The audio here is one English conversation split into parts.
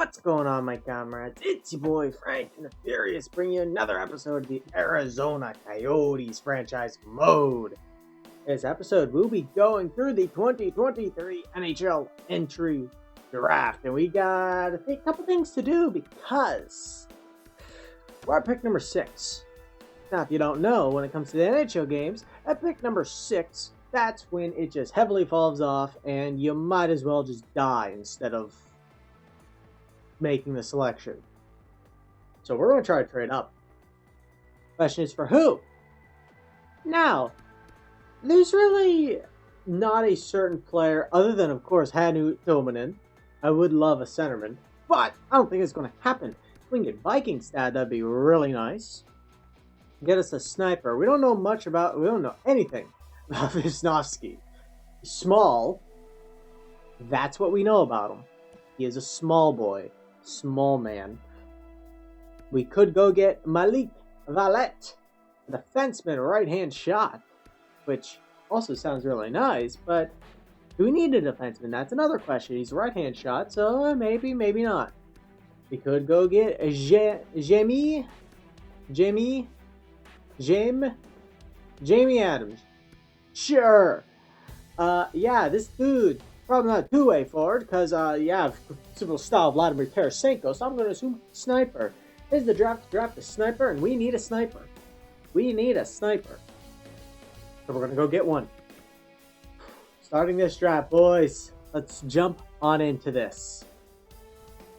What's going on, my comrades? It's your boy Frank and the Furious, bringing you another episode of the Arizona Coyotes Franchise Mode. This episode, we'll be going through the 2023 NHL Entry Draft, and we got a couple things to do because we're at pick number 6. Now, if you don't know, when it comes to the NHL games, at pick number 6, that's when it just heavily falls off, and you might as well just die instead of making the selection. So we're going to try to trade up. Question is for who? Now, there's really not a certain player other than, of course, Hannu Tuominen. I would love a centerman, but I don't think it's going to happen. If we can get Viking stat, that'd be really nice. Get us a sniper. We don't know anything about Vishnievsky. He's small. That's what we know about him. He is a small boy. Small man. We could go get Malik Valette, a defenseman, right-hand shot, which also sounds really nice, but do we need a defenseman? That's another question. He's a right-hand shot, so maybe, maybe not. We could go get Jamie Adams. Sure. Yeah, this dude, probably not a two-way forward, because, super style Vladimir Tarasenko, so I'm going to assume sniper. This is the draft a sniper, and we need a sniper. We need a sniper. So we're going to go get one. Starting this draft, boys. Let's jump on into this.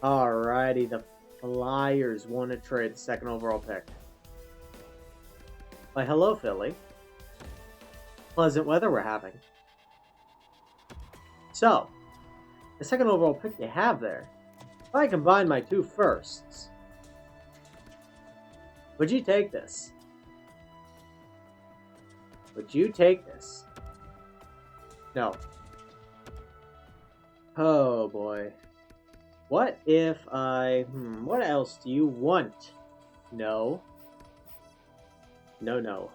Alrighty, the Flyers want to trade the second overall pick. Why, hello, Philly. Pleasant weather we're having. So, the second overall pick you have there, if I combine my two firsts, would you take this? Would you take this? No. Oh boy. What if I... what else do you want? No. No.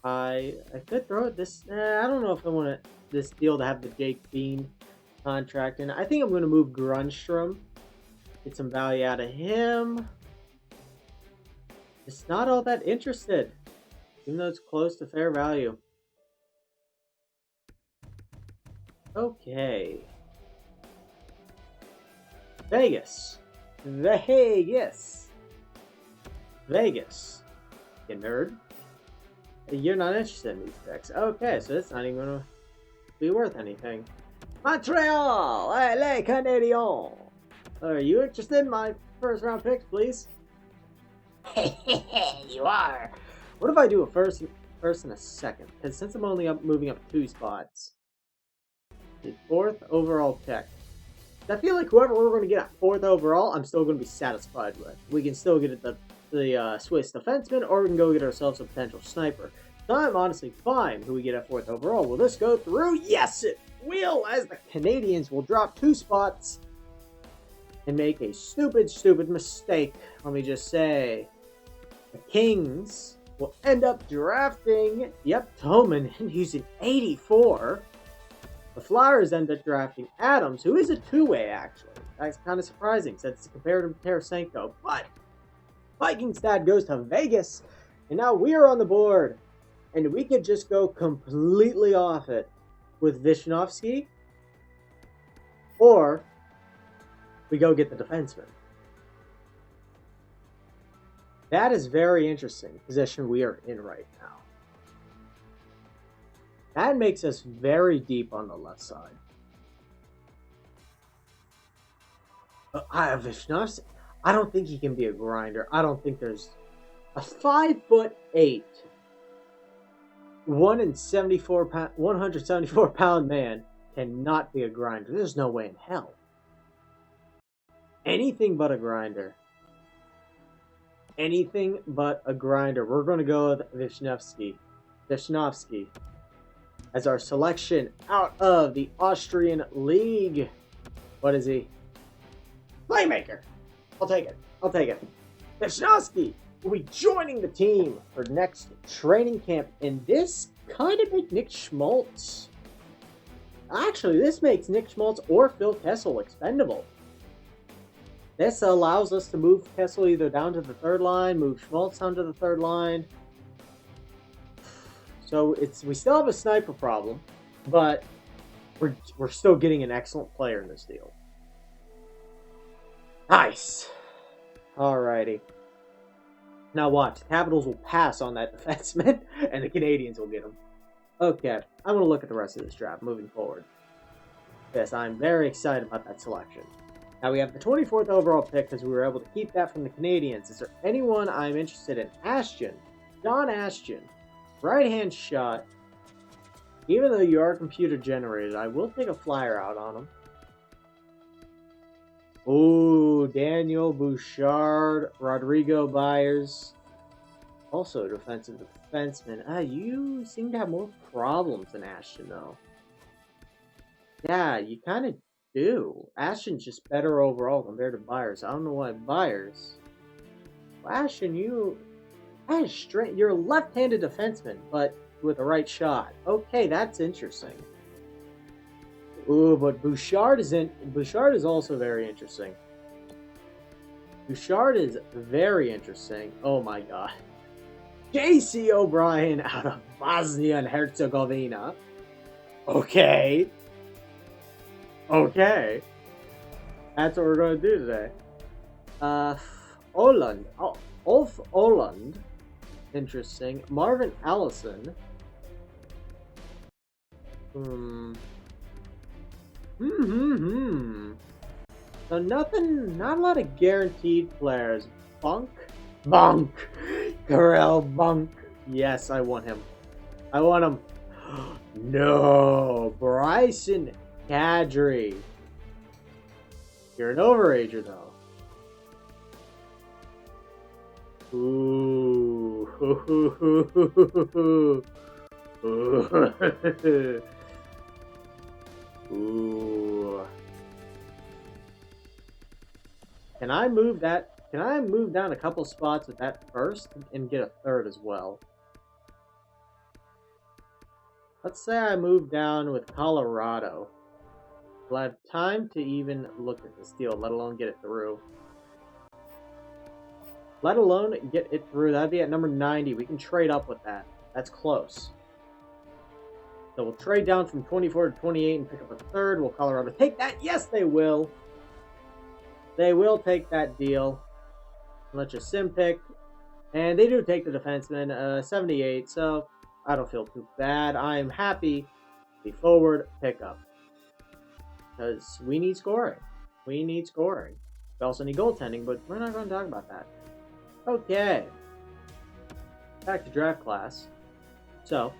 I could throw it this... I don't know if I want this deal to have the Jake Bean contract in. I think I'm going to move Grunstrom. Get some value out of him. It's not all that interested, even though it's close to fair value. Okay. Vegas. You nerd. You're not interested in these picks. Okay, so it's not even going to be worth anything. Montreal! Les Canadiens! Are you interested in my first round picks, please? You are. What if I do a first and a second? Because since I'm only moving up 2 spots, the 4th overall pick. I feel like whoever we're going to get at 4th overall, I'm still going to be satisfied with. We can still get the Swiss defenseman, or we can go get ourselves a potential sniper. So I'm honestly fine who we get at 4th overall. Will this go through? Yes, it will, as the Canadians will drop 2 spots and make a stupid mistake. Let me just say, the Kings will end up drafting, Tuominen, who's an 84. The Flyers end up drafting Adams, who is a 2-way, actually. That's kind of surprising, since it's compared to Tarasenko. But Vikings dad goes to Vegas, and now we are on the board. And we could just go completely off it with Vishnievsky, or we go get the defenseman. That is very interesting position we are in right now. That makes us very deep on the left side. I have Vishnievsky. I don't think he can be a grinder. I don't think there's a 5'8", 174 pound man cannot be a grinder. There's no way in hell. Anything but a grinder. Anything but a grinder. We're going to go with Vishnievsky as our selection out of the Austrian League. What is he? Playmaker. I'll take it. Vishnievsky will be joining the team for next training camp, and this kind of make Nick Schmaltz Actually, this makes Nick Schmaltz or Phil Kessel expendable. This allows us to move Kessel either down to the third line, move Schmaltz down to the third line. So we still have a sniper problem, but we're still getting an excellent player in this deal. Nice. Alrighty. Now watch. The Capitals will pass on that defenseman, and the Canadians will get him. Okay, I'm going to look at the rest of this draft moving forward. Yes, I'm very excited about that selection. Now we have the 24th overall pick because we were able to keep that from the Canadians. Is there anyone I'm interested in? Ashton. John Ashton. Right-hand shot. Even though you are computer generated, I will take a flyer out on him. Ooh, Daniel Bouchard, Rodrigo Byers. Also defensive defenseman. You seem to have more problems than Ashton, though. Yeah, you kind of do. Ashton's just better overall compared to Byers. I don't know why Byers. Well, Ashton, you're a left-handed defenseman, but with a right shot. Okay, that's interesting. Ooh, but Bouchard is also very interesting. Bouchard is very interesting. Oh my god. J.C. O'Brien out of Bosnia and Herzegovina. Okay. Okay. That's what we're going to do today. Oland. Ulf Oland. Interesting. Marvin Allison. So not a lot of guaranteed players. Bunk. Karel Bunk. Yes, I want him. No. Bryson Kadri. You're an overager, though. Ooh. Ooh. Can I move down a couple spots with that first and get a third as well? Let's say I move down with Colorado. Will I have time to even look at this deal, let alone get it through? Let alone get it through. That'd be at number 90. We can trade up with that. That's close. So we'll trade down from 24 to 28 and pick up a third. Will Colorado take that? Yes, they will. They will take that deal. Let's just sim pick. And they do take the defenseman, 78. So I don't feel too bad. I'm happy. The forward pickup. Because we need scoring. We also need goaltending, but we're not going to talk about that. Okay. Back to draft class. So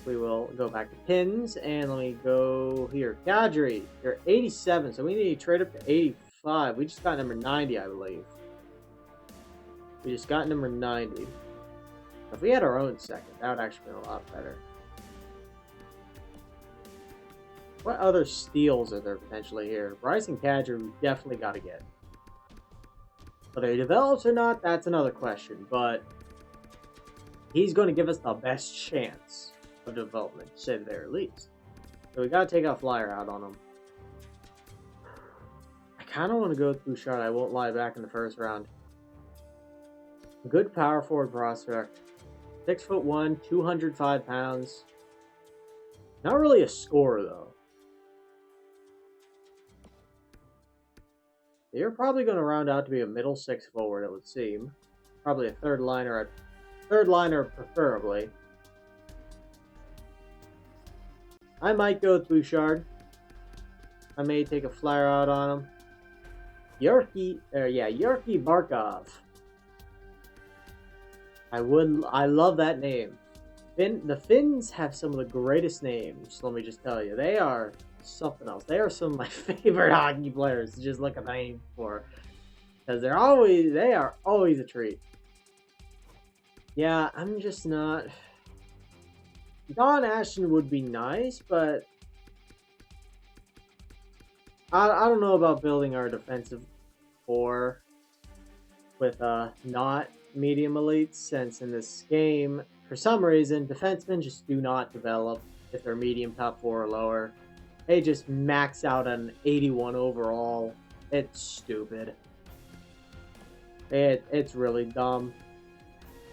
we will go back to pins, and let me go here. Kadri, you're 87, so we need to trade up to 85. We just got number 90, I believe. We just got number 90. If we had our own second, that would actually be a lot better. What other steals are there potentially here? Bryson Kadri, we definitely got to get. Whether he develops or not, that's another question, but he's going to give us the best chance of development, to say the very least. So we got to take a flyer out on him. I kind of want to go with Bouchard, I won't lie, back in the first round. Good power forward prospect. 6'1", 205 pounds. Not really a scorer, though. You're probably going to round out to be a middle six forward, it would seem. Probably a third liner preferably. I might go with Bouchard. I may take a flyer out on him. Yurki Barkov. I love that name. The Finns have some of the greatest names, let me just tell you. They are something else. They are some of my favorite hockey players to just look at the name for. Because they are always a treat. Yeah, I'm just not... Don Ashton would be nice, but I don't know about building our defensive core with not medium elites, since in this game, for some reason, defensemen just do not develop. if they're medium, top 4, or lower. They just max out on 81 overall. It's stupid. It's really dumb.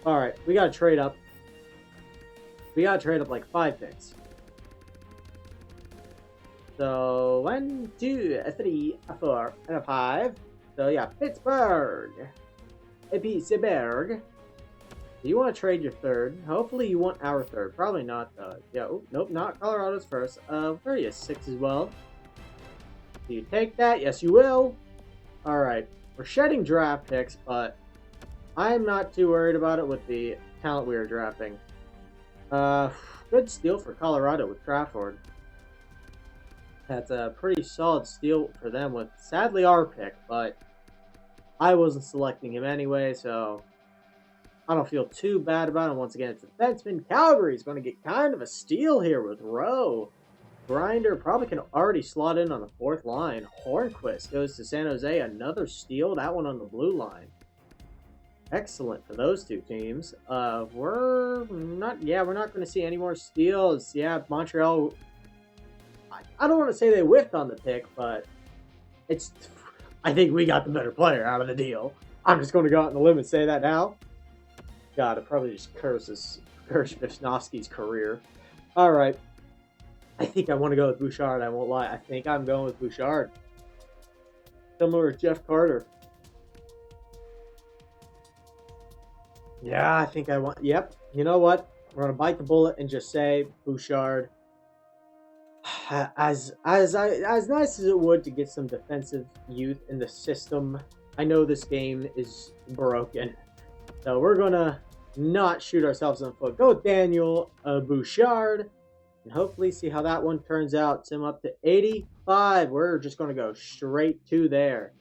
Alright, we gotta trade up. We gotta trade up like 5 picks. So 1, 2, 3, 4, and 5. So yeah, Pittsburgh. Pittsburgh. Do you want to trade your third? Hopefully you want our third. Probably not though. Yeah, nope, not Colorado's first. Furious 6 as well. Do you take that? Yes, you will. Alright. We're shedding draft picks, but I'm not too worried about it with the talent we are drafting. Good steal for Colorado with Trafford. That's a pretty solid steal for them with, sadly, our pick, but I wasn't selecting him anyway, so I don't feel too bad about him. Once again, it's defenseman. Calgary's going to get kind of a steal here with Rowe. Grinder probably can already slot in on the 4th line. Hornquist goes to San Jose. Another steal. That one on the blue line. Excellent for those two teams. We're not going to see any more steals. Yeah, Montreal, I don't want to say they whiffed on the pick, but I think we got the better player out of the deal. I'm just going to go out on the limb and say that now. God, it probably just curse Vishnievsky's career. All right. I think I want to go with Bouchard. I won't lie. I think I'm going with Bouchard. Similar to Jeff Carter. Yeah, I think I want... Yep. You know what? We're going to bite the bullet and just say Bouchard. As nice as it would to get some defensive youth in the system, I know this game is broken. So we're going to not shoot ourselves in the foot. Go with Daniel Bouchard. And hopefully see how that one turns out. Sim up to 85. We're just going to go straight to there.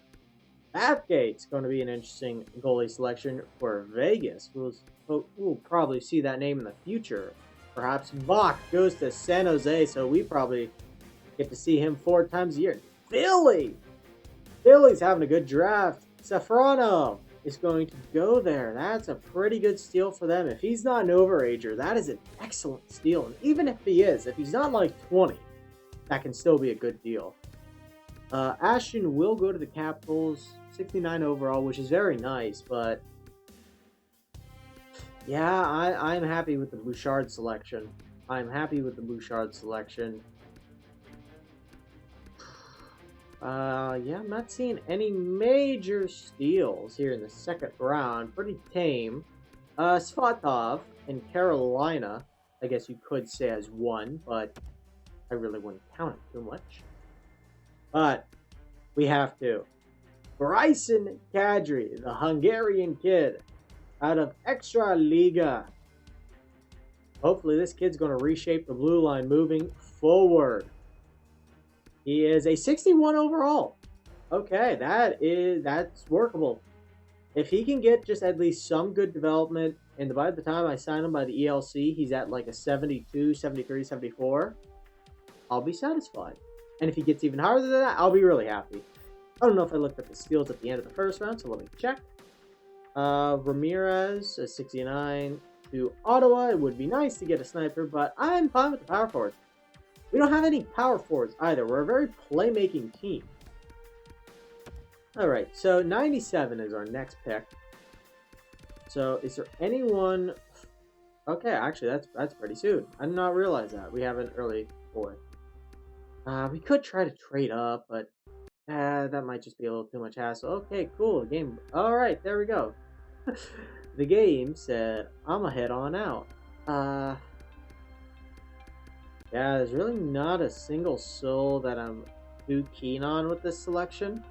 Bathgate's going to be an interesting goalie selection for Vegas. We'll probably see that name in the future. Perhaps Bach goes to San Jose, so we probably get to see him 4 times a year. Philly's having a good draft. Safronov is going to go there. That's a pretty good steal for them. If he's not an overager, that is an excellent steal. And even if he is, if he's not like 20, that can still be a good deal. Ashton will go to the Capitals, 69 overall, which is very nice, but yeah, I'm happy with the Bouchard selection. Yeah, I'm not seeing any major steals here in the second round. Pretty tame. Svatov in Carolina, I guess you could say as one, but I really wouldn't count it too much. But we have to. Bryson Kadri, the Hungarian kid, out of Extra Liga. Hopefully this kid's going to reshape the blue line moving forward. He is a 61 overall. Okay, that's workable. If he can get just at least some good development, and by the time I sign him by the ELC, he's at like a 72, 73, 74, I'll be satisfied. And if he gets even higher than that, I'll be really happy. I don't know if I looked at the steals at the end of the first round, so let me check. Ramirez, a 69 to Ottawa. It would be nice to get a sniper, but I'm fine with the power forwards. We don't have any power forwards either. We're a very playmaking team. All right, so 97 is our next pick. So is there anyone... Okay, actually, that's pretty soon. I did not realize that. We have an early 4th. We could try to trade up, but that might just be a little too much hassle. Okay, cool. Game. All right, there we go. The game said I'm gonna head on out. Yeah, there's really not a single soul that I'm too keen on with this selection.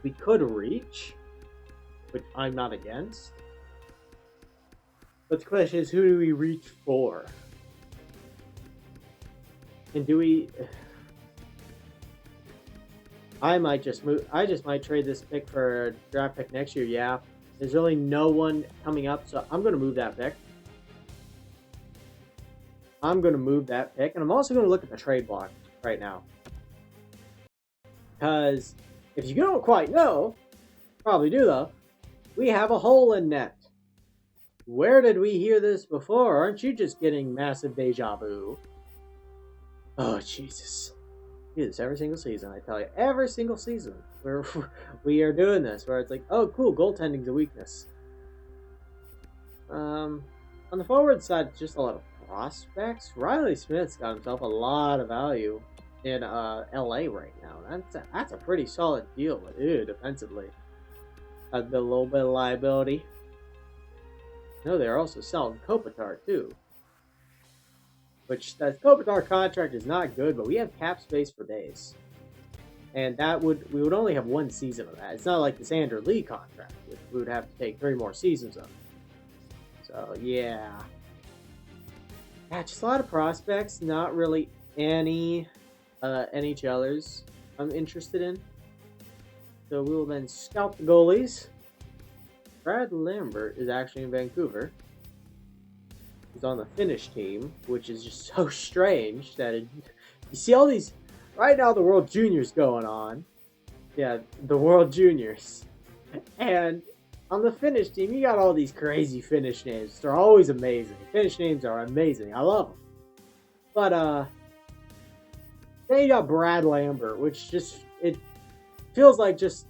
We could reach, which I'm not against. But the question is, who do we reach for? And do we... I just might trade this pick for a draft pick next year, yeah. There's really no one coming up, so I'm going to move that pick. And I'm also going to look at the trade block right now. Because if you don't quite know, probably do though, we have a hole in net. Where did we hear this before? Aren't you just getting massive deja vu? Oh, Jesus. We do this every single season, I tell you. Every single season. We are doing this, where it's like, oh, cool, goaltending's a weakness. On the forward side, just a lot of prospects. Riley Smith's got himself a lot of value in LA right now. That's a pretty solid deal, but defensively. A little bit of liability. No, they're also selling Kopitar too. Which that Kopitar contract is not good, but we have cap space for days. And we would only have one season of that. It's not like the Sander Lee contract, which we would have to take 3 more seasons of. So yeah. Yeah, just a lot of prospects, not really any NHLers I'm interested in. So we will then scout the goalies. Brad Lambert is actually in Vancouver. He's on the Finnish team, which is just so strange that you see all these. Right now, the World Juniors going on. Yeah, the World Juniors. And on the Finnish team, you got all these crazy Finnish names. They're always amazing. Finnish names are amazing. I love them. But then you got Brad Lambert, which it feels like just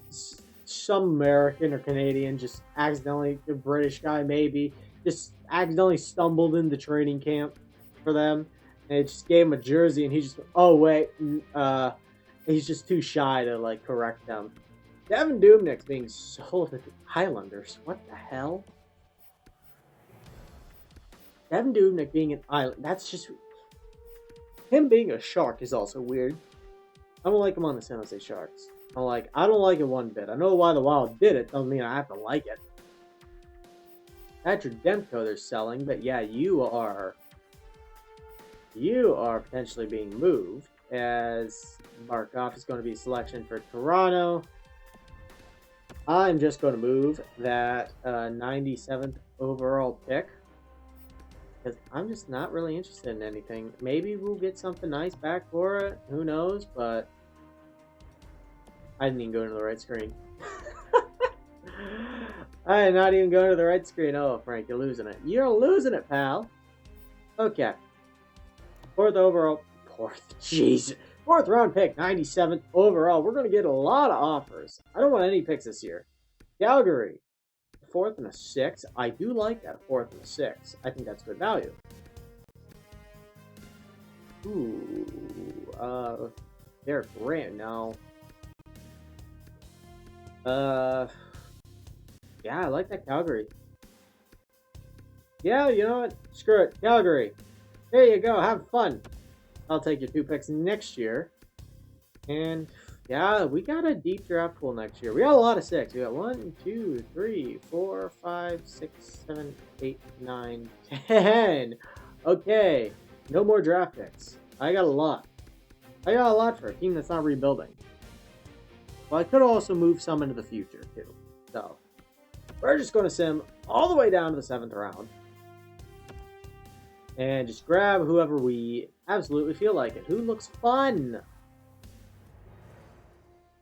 some American or Canadian just accidentally, a British guy maybe, just accidentally stumbled into training camp for them. And it just gave him a jersey, and he just, oh wait, he's just too shy to like correct them. Devin Dubnyk's being sold to the Islanders. What the hell? Devin Dubnyk being an Island, that's just him being a Shark is also weird. I don't like him on the San Jose Sharks. I don't like it one bit. I know why the Wild did it. Doesn't mean I have to like it. Patrick Demko they're selling, but yeah, you are potentially being moved, as Markov is going to be a selection for Toronto. I'm just going to move that 97th overall pick, because I'm just not really interested in anything. Maybe we'll get something nice back for it. Who knows? But I didn't even go into the right screen. I am not even going to the right screen. Oh, Frank, you're losing it. You're losing it, pal. Okay. Fourth round pick, 97th overall. We're going to get a lot of offers. I don't want any picks this year. Calgary, 4th and a 6th. I do like that 4th and a 6th. I think that's good value. Ooh, Derek Grant, no. Yeah, I like that Calgary. Yeah, you know what? Screw it. Calgary. There you go. Have fun. I'll take your 2 picks next year. And yeah, we got a deep draft pool next year. We got a lot of 6. We got 1, 2, 3, 4, 5, 6, 7, 8, 9, 10. Okay. No more draft picks. I got a lot. I got a lot for a team that's not rebuilding. Well, I could also move some into the future, too. So, we're just going to sim all the way down to the 7th round. And just grab whoever we absolutely feel like it. Who looks fun?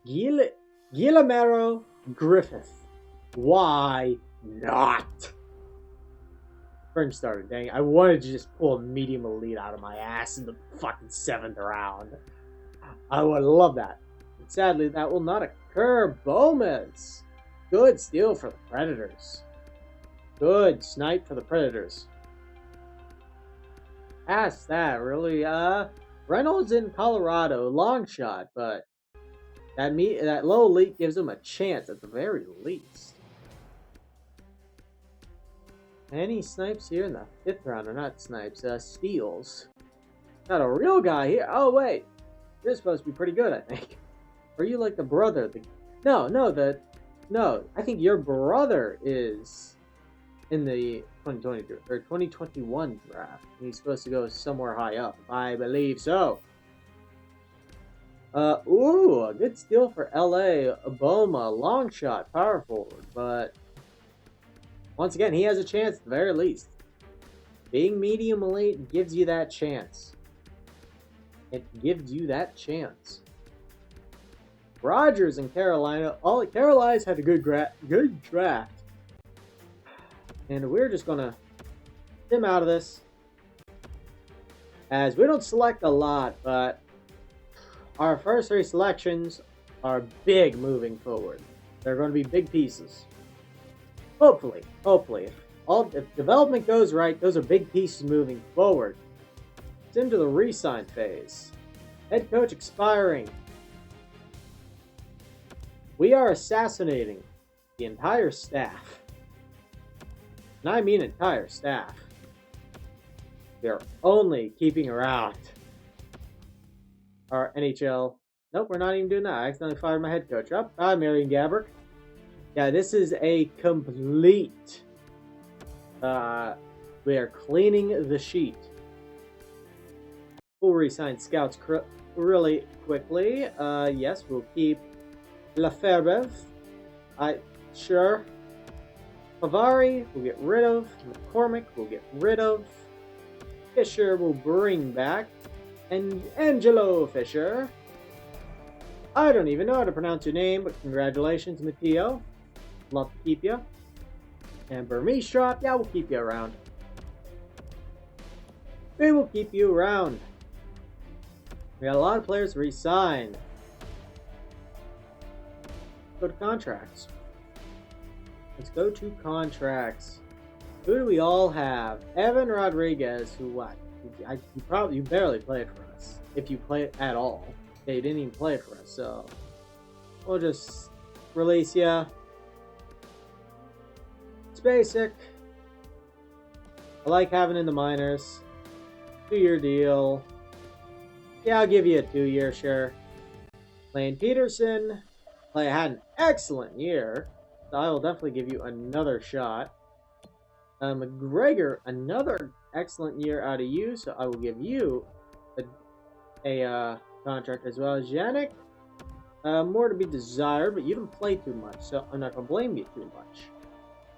Guillermo Griffith. Why not? Fringe started, dang. I wanted to just pull a medium elite out of my ass in the fucking 7th round. I would love that. But sadly, that will not occur. Bomas. Good steal for the Predators. Good snipe for the Predators. Past that, really. Reynolds in Colorado, long shot, but that low elite gives him a chance at the very least. Any snipes here in the 5th round, or not snipes, steals. Got a real guy here. Oh wait, you're supposed to be pretty good, I think. Or you like the brother? No. I think your brother is in the 2022 or 2021 draft. He's supposed to go somewhere high up. I believe so. Ooh, a good steal for LA. Obama, long shot, power forward. But once again, he has a chance at the very least. Being medium elite gives you that chance. It gives you that chance. Rogers in Carolina. Carolina's had a good draft. And we're just gonna sim out of this, as we don't select a lot, but our first 3 selections are big moving forward. They're going to be big pieces. Hopefully. If development goes right, those are big pieces moving forward. It's into the resign phase. Head coach expiring. We are assassinating the entire staff. And I mean entire staff. We are only keeping around our NHL. Nope, we're not even doing that. I accidentally fired my head coach up. Hi, Marion Gabrick. Yeah, this is a complete. We are cleaning the sheet. We'll resign scouts really quickly. Yes, we'll keep Lefebvre. Sure. Pavari we'll get rid of. McCormick we'll get rid of. Fisher will bring back. And Angelo Fisher. I don't even know how to pronounce your name, but congratulations, Matteo. Love to keep you. And Burmistrov, yeah, we'll keep you around. We will keep you around. We got a lot of players resign. Go to contracts. Let's go to contracts. Who do we all have? Evan Rodriguez, who what? You barely played for us. If you played at all. They didn't even play for us, so we'll just release ya. It's basic. I like having in the minors. 2-year deal. Yeah, I'll give you a 2-year, sure. Lane Peterson. Had an excellent year. So I will definitely give you another shot. McGregor, another excellent year out of you, so I will give you a contract as well as Yannick. More to be desired, but you didn't play too much, so I'm not going to blame you too much.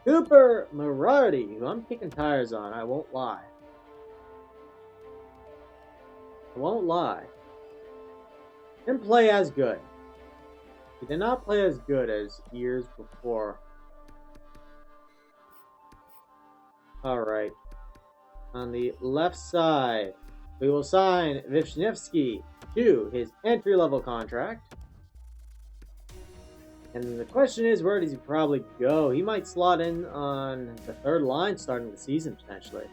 Cooper Mirardi, who I'm kicking tires on, I won't lie. Didn't play as good. He did not play as good as years before. Alright. On the left side, we will sign Vishnievsky to his entry-level contract. And the question is, where does he probably go? He might slot in on the 3rd line starting the season, potentially.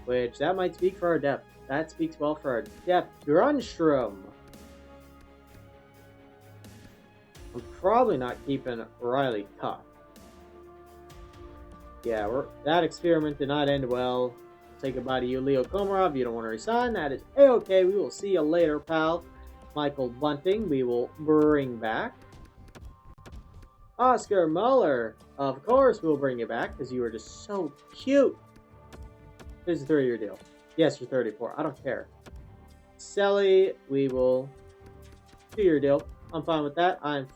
Which, that might speak for our depth. That speaks well for our depth. Grunstrom. I'm probably not keeping Riley Tuck. Yeah, that experiment did not end well. Say goodbye to you, Leo Komarov. You don't want to resign. That is A-okay. We will see you later, pal. Michael Bunting, we will bring back. Oscar Muller, of course we'll bring you back because you were just so cute. Here's a 3-year deal. Yes, you're 34. I don't care. Selly, we will 2-year deal. I'm fine with that. And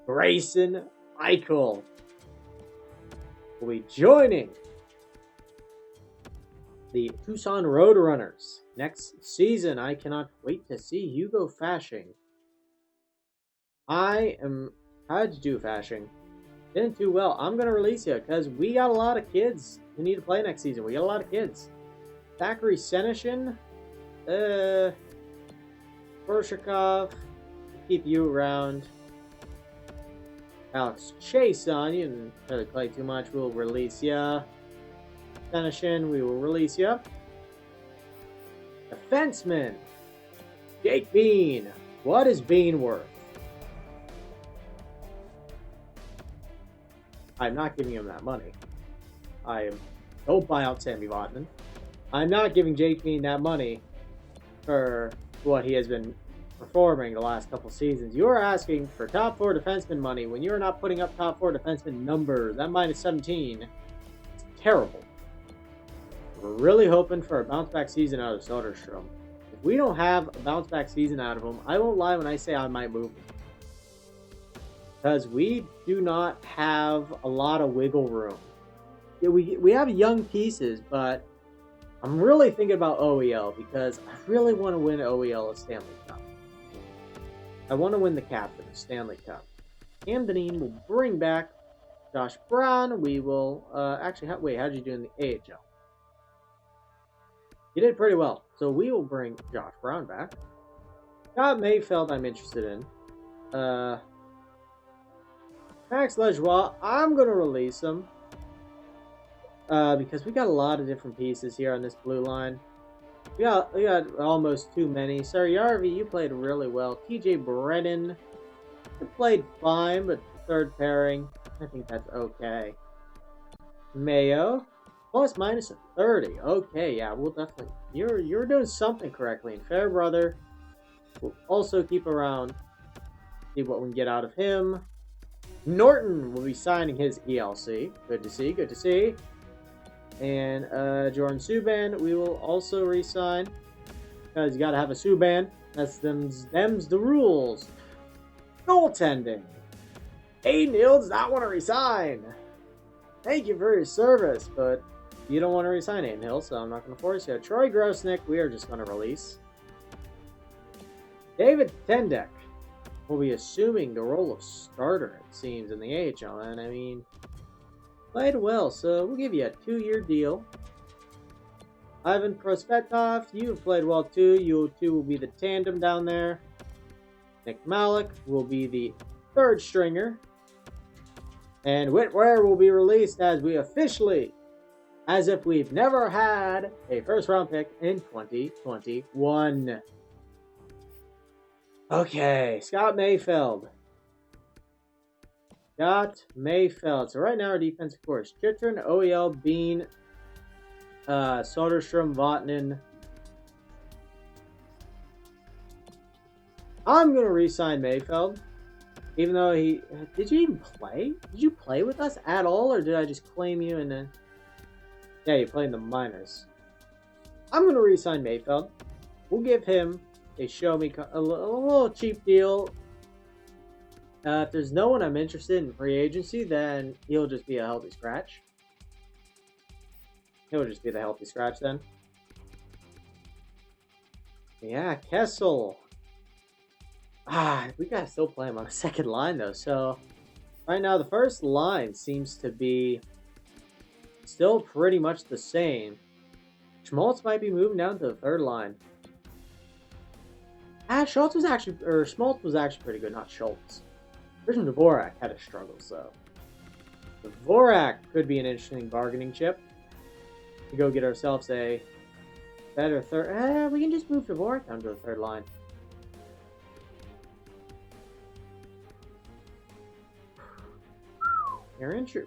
Grayson Eichel will be joining the Tucson Roadrunners next season. I cannot wait to see Hugo Fashing. I am how to do Fashing. Didn't do well. I'm gonna release you because we got a lot of kids who need to play next season. We got a lot of kids. Zachary Senyshyn, Bershikov, keep you around. Alex Chason, you didn't really play too much. We'll release ya. Senyshyn, we will release ya. Defenseman, Jake Bean. What is Bean worth? I'm not giving him that money. Don't buy out Sammy Vatanen. I'm not giving Jake Bean that money for what he has been performing the last couple seasons. You are asking for top 4 defenseman money when you're not putting up top 4 defenseman numbers. That minus 17, it's terrible. We're really hoping for a bounce back season out of Soderstrom. If we don't have a bounce back season out of him, I won't lie when I say I might move him. Because we do not have a lot of wiggle room. Yeah, we have young pieces, but I'm really thinking about OEL because I really want to win OEL a Stanley Cup. I want to win the Captain Stanley Cup. Cam Dineen will bring back Josh Brown, we will actually. How did you do in the AHL? You did pretty well, so we will bring Josh Brown back. Got Mayfield, I'm interested in. Max Lejoie, I'm gonna release him because we got a lot of different pieces here on this blue line. We got almost too many. Sorry, Yarvi, you played really well. TJ Brennan, you played fine, but third pairing, I think that's okay. Mayo, plus minus a 30. Okay, yeah, we'll definitely. You're doing something correctly. And Fairbrother, we'll also keep around. See what we can get out of him. Norton will be signing his ELC. Good to see. Good to see. And Jordan Subban, we will also re-sign because you got to have a Subban. That's them's the rules. Goaltending. Aiden Hill does not want to resign. Thank you for your service, but you don't want to resign Aiden Hill, so I'm not going to force you. Troy Grosnick, we are just going to release. David Tendek will be assuming the role of starter, it seems, in the AHL. And I mean, played well, so we'll give you a 2-year deal. Ivan Prospetov, you've played well too. You two will be the tandem down there. Nick Malik will be the third stringer. And Whitware will be released as we officially, as if we've never had a first round pick in 2021. Okay, Scott Mayfield. So right now our defensive core is Chitrin, OEL, Bean, Soderstrom, Vatanen. I'm going to re-sign Mayfield. Even though did you even play? Did you play with us at all, or did I just claim you and then? Yeah, you played in the minors. I'm gonna re-sign Mayfield. We'll give him a a little cheap deal. If there's no one I'm interested in free agency, then he'll just be a healthy scratch. He'll just be the healthy scratch then. Yeah, Kessel. We gotta still play him on the second line though. So right now the first line seems to be still pretty much the same. Schmaltz might be moving down to the third line. Schmaltz was actually pretty good, not Schultz. Christian Dvorak had a struggle, so Dvorak could be an interesting bargaining chip. To go get ourselves a better third. We can just move Dvorak down to the third line.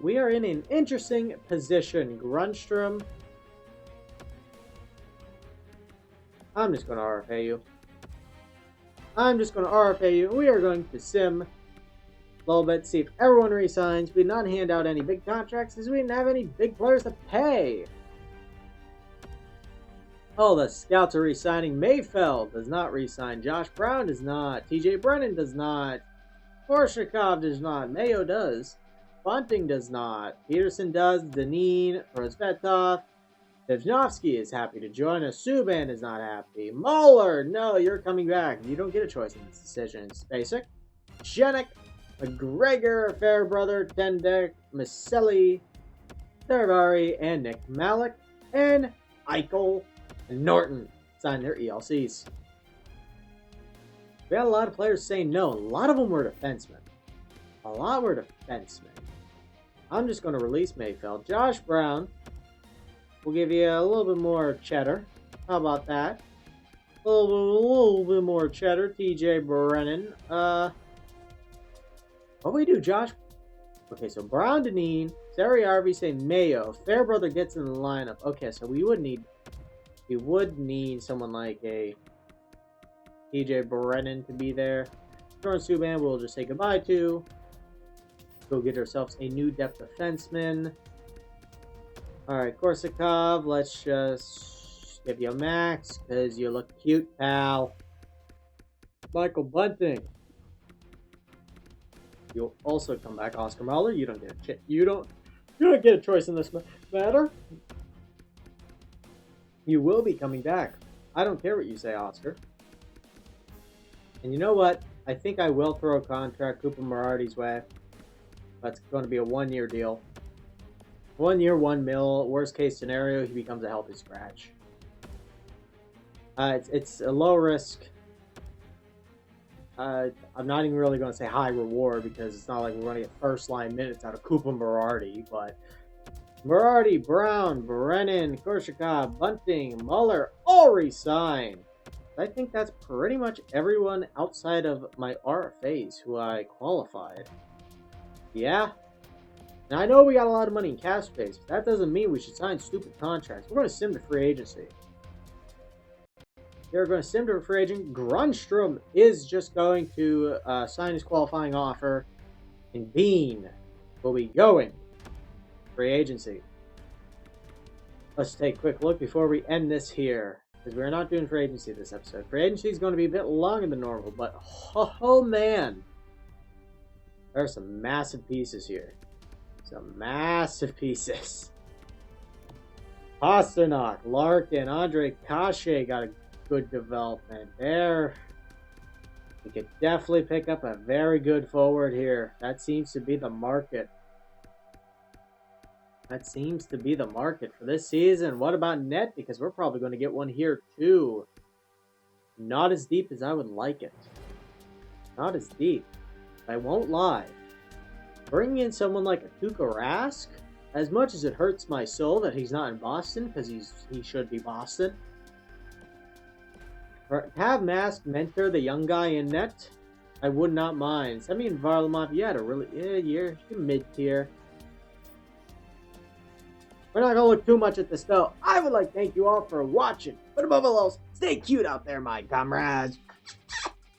We are in an interesting position. Grunstrom. I'm just going to RFA you. We are going to sim a little bit, see if everyone resigns. We did not hand out any big contracts because we didn't have any big players to pay. Oh, the scouts are resigning. Mayfield does not resign. Josh Brown does not. TJ Brennan does not. Korshakov does not. Mayo does. Bunting does not. Peterson does. Deneen. Rozvetov. Vishnievsky is happy to join us. Subban is not happy. Muller, no, you're coming back. You don't get a choice in this decision. It's basic. Jenik, McGregor, Fairbrother, Tendek, Maselli, Theravari, and Nick Malik, and Eichel and Norton signed their ELCs. We had a lot of players saying no. A lot of them were defensemen. I'm just going to release Mayfield. Josh Brown. We'll give you a little bit more cheddar. How about that? A little bit more cheddar. TJ Brennan. What do we do, Josh? Okay, so Brown, Deneen, Sari Arvey, say Mayo. Fairbrother gets in the lineup. Okay, so we would need someone like a TJ Brennan to be there. Jordan Subban we'll just say goodbye to. Go get ourselves a new depth defenseman. Alright, Korsakov, let's just give you a max, because you look cute, pal. Michael Bunting. You'll also come back, Oscar Mahler. You don't get a choice in this matter. You will be coming back. I don't care what you say, Oscar. And you know what? I think I will throw a contract Cooper Morardi's way. That's going to be a 1-year deal. 1 year, $1 million. Worst case scenario, he becomes a healthy scratch. It's a low risk. I'm not even really going to say high reward because it's not like we're going to get first line minutes out of Cooper Morardi, but Morardi, Brown, Brennan, Korshakov, Bunting, Muller, all resign. I think that's pretty much everyone outside of my RFAs who I qualified. Yeah. Now, I know we got a lot of money in cap space, but that doesn't mean we should sign stupid contracts. We're going to sim to free agency. They're going to sim to a free agent. Grunstrom is just going to sign his qualifying offer, and Bean will be going free agency. Let's take a quick look before we end this here, because we're not doing free agency this episode. Free agency is going to be a bit longer than normal, but oh man, there are some massive pieces here. Some massive pieces. Pasternak, Larkin, Andre Kashe got a good development there. We could definitely pick up a very good forward here. That seems to be the market. That seems to be the market for this season. What about net? Because we're probably going to get one here too. Not as deep as I would like it. Not as deep. I won't lie. Bringing in someone like a Tuukka Rask, as much as it hurts my soul that he's not in Boston, because he should be Boston. Or have Mask mentor the young guy in net, I would not mind. Semyon Varlamov, you had a really you're mid-tier. We're not going to look too much at this though. I would like to thank you all for watching. But above all else, stay cute out there, my comrades.